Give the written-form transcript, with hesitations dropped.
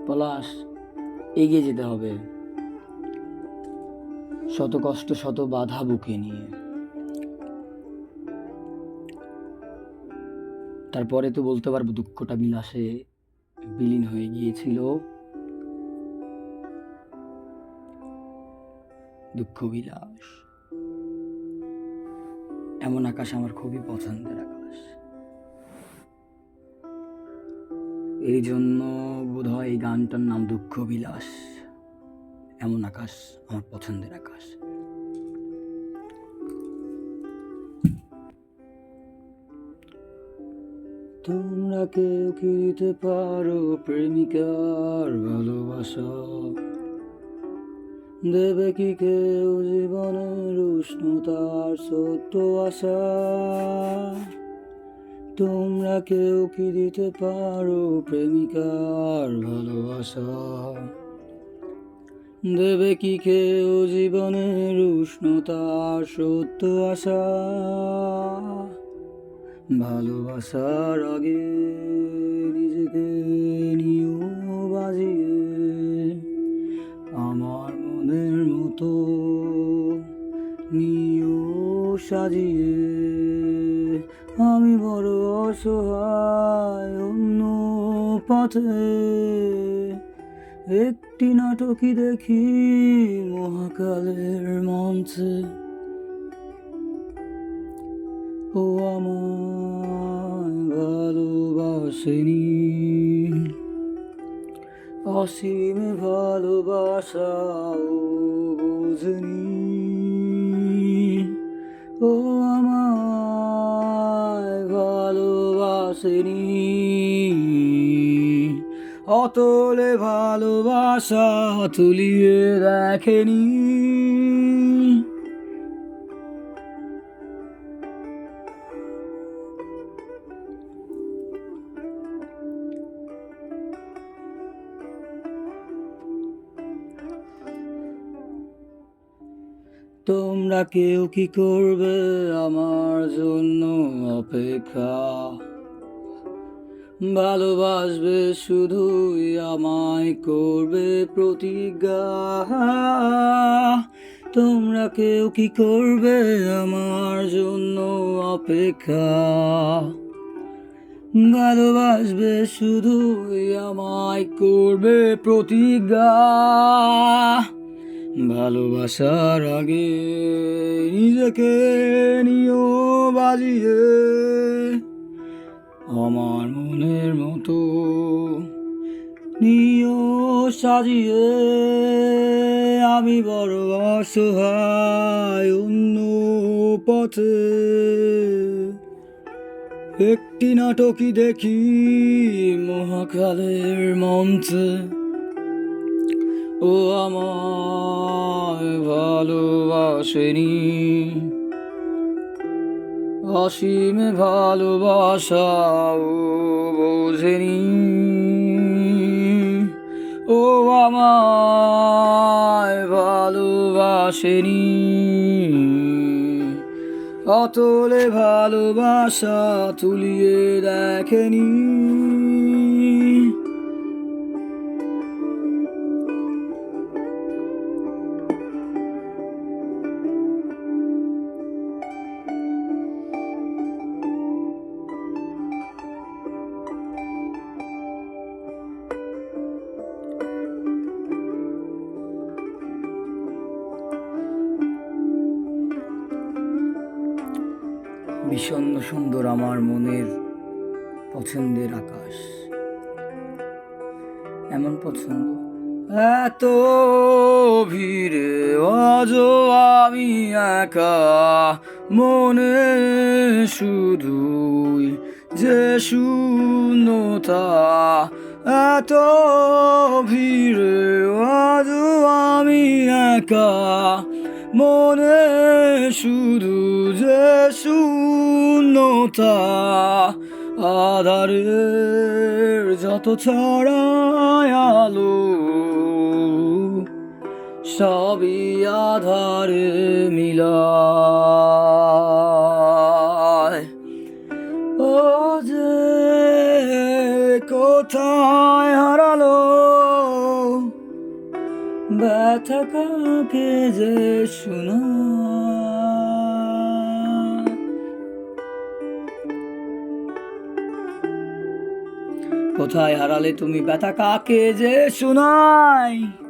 পলাশ, এগিয়ে যেতে হবে, শত কষ্ট শত বাধা বুকে নিয়ে। তারপরে তো বলতে পারবো দুঃখটা বিলাসে বিলীন হয়ে গিয়েছিল। দুঃখ বিলাস, এমন আকাশ আমার খুবই পছন্দের আকাশ। এই জন্য বোধহয় এই গানটার নাম দুঃখ বিলাস। এমন আকাশ আমার পছন্দের আকাশ। তোমরা কেউ কি দিতে পারো প্রেমিকার ভালোবাসা? দেবে কি কেউ জীবনের উষ্ণতার সত্য আশা? তোমরা কেউ কি দিতে পারো প্রেমিকার ভালোবাসা? দেবে কি কেউ জীবনের উষ্ণতার সত্য আশা? ভালোবাসার আগে নিজেকে নিও বাজিয়ে, আমার মনের মতো নিও সাজিয়ে। আমি বড় অসহায় অন্য পথে, একটি নাটকই দেখি মহাকালের মঞ্চে। ও আমায় ভালোবাসেনি, অসীম ভালোবাসাও বোঝেনি। ও আমায় ভালোবাসেনি, অতলে ভালোবাসা তুলিয়ে দেখেনি। তোমরা কেউ কি করবে আমার জন্য অপেক্ষা? ভালোবাসবে শুধুই আমায়, করবে প্রতিজ্ঞা। তোমরা কেউ কি করবে আমার জন্য অপেক্ষা? ভালোবাসবে শুধুই আমায়, করবে প্রতিজ্ঞা। ভালোবাসার আগে নিজেকে নিও বাজিয়ে, আমার মনের মতো নিও সাজিয়ে। আমি বড় অসহায় অন্য পথে, একটি নাটকই দেখি মহাকালের মঞ্চে। ও আমায় ভালোবাসেনি, অসীম ভালোবাসাও বোঝেনি। ও আমায় ভালোবাসেনি, অতলে ভালোবাসা তুলিয়ে দেখেনি। বিষণ্ণ সুন্দর আমার মনের পছন্দের আকাশ, এমন পছন্দ এত ভিড়ে আজও আমি একা, মনে শুধুই যে শূন্যতা। এত ভিড়ে আজও আমি একা, মনে শুধু যে শূন্যতা। আধারের যত ছড়ায় আলো, সবই আধারে মিলায়। ও যে কোথায় হারালো ব্যথা কাকে যে শোনায়। কোথায় হারালে তুমি, ব্যথা কাকে যে শোনায়।